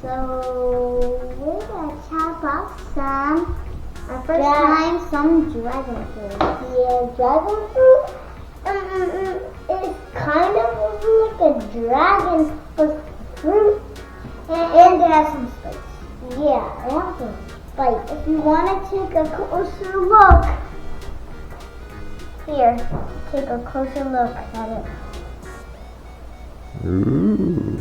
So we're gonna chop off some. Our first time, some dragon fruit. Yeah, dragon fruit. It's kind of like a dragon with fruit, and it has some spice. Yeah, it has some spice. If you want to take a closer look, here, take a closer look at it. Ooh.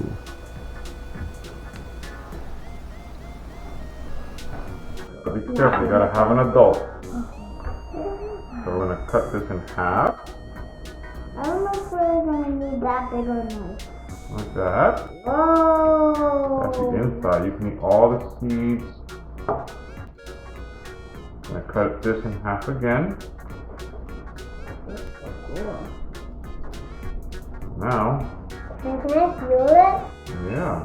Be careful, you gotta have an adult. So we're gonna cut this in half. I don't know if we're gonna need that big or not. Like that. Whoa! That's the inside. You can eat all the seeds. I'm gonna cut this in half again. Now. Can I feel it? Yeah.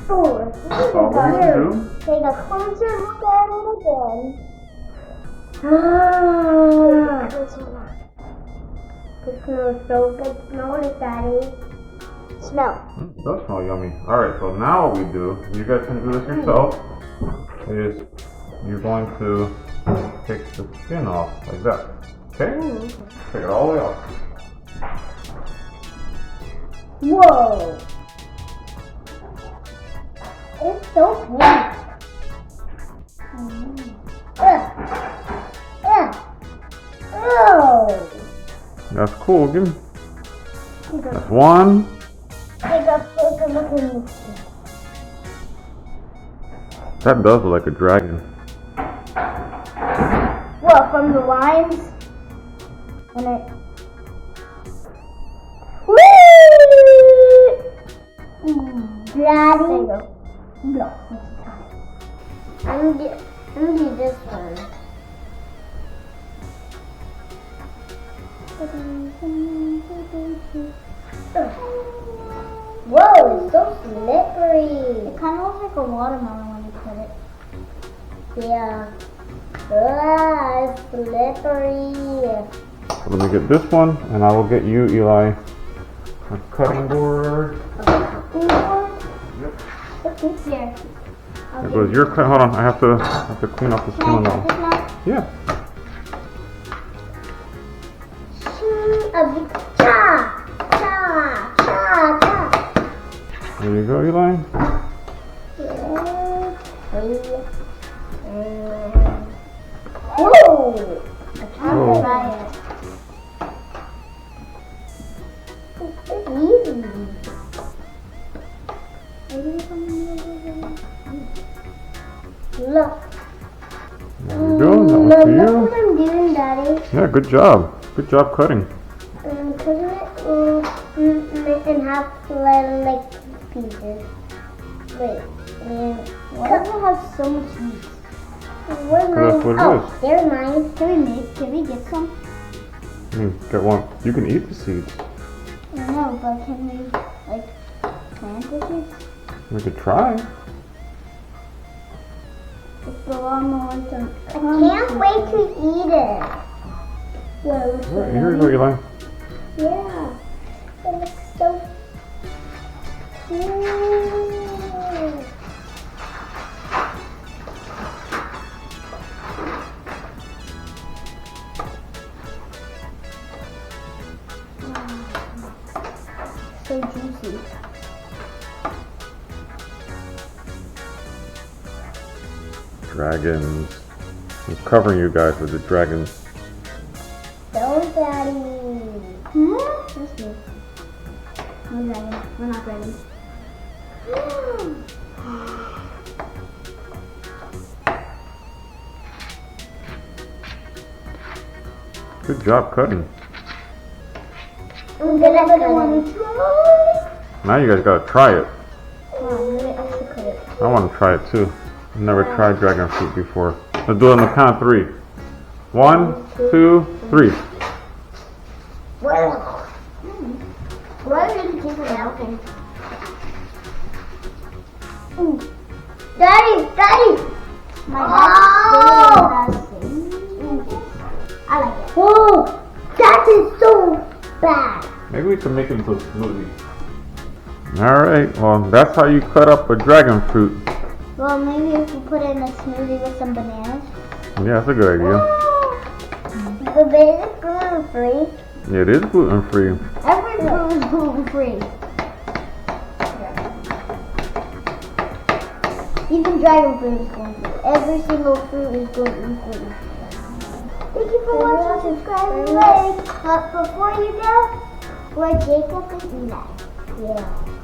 Oh, That's all we need to do. Take a closer look at it again. Ah, this smells so good. Smell it, Daddy. Smell. It does smell yummy. Alright, so now what we do, you guys can do this yourself, is you're going to take the skin off like that. Okay? Take it all the way off. Whoa! It's so pink. Oh! That's cool. Give me. That's one. Take a look in the skin. That does look like a dragon. Well, from the lines and it. Daddy. There you go. No, it's time. I'm gonna do this one. Whoa, it's so slippery. It kind of looks like a watermelon when you put it. Yeah. It's slippery. So let me get this one, and I will get you, Eli, a cutting board. Yep. Here. There goes your cut. Hold on, I have to clean up the skin on that one. Yeah. There you go, Eli. Whoa! I can't try it. It's easy. Look. There you go. That one's for Look you. what I'm doing, Daddy. Yeah, good job. Good job cutting. Cutting it in half like pieces. Wait. Why does it have so much meat? Where's mine? That's what it is. There's mine. Can we get some? Get one. You can eat the seeds. I know, but can we plant the seeds? We could try. I can't wait to eat it. Right, here you go, Eli. Yeah. It looks so cute. So juicy. Dragons. I'm covering you guys with the dragons. Don't, Daddy. That's me. No dragon. We're not dragons. Good job cutting. I'm gonna want to try. Now you guys gotta try it. Come on, I'm gonna actually cut it. I want to try it too. I've never tried dragon fruit before. Let's do it on the count of 3. 1, 2, 3. Why did you keep it out? Daddy! My dad I like it. Oh, that is so bad. Maybe we can make it into a smoothie. Alright, well that's how you cut up a dragon fruit. Well, maybe if we put it in a smoothie with some bananas. Yeah, that's a good idea. But it is gluten-free. Yeah, it is gluten-free. Every fruit is gluten-free. Even dragon fruit is gluten-free. Every single fruit is gluten-free. Thank you for watching. Subscribe and like. But before you go, we're Jacob and Eli. Yeah.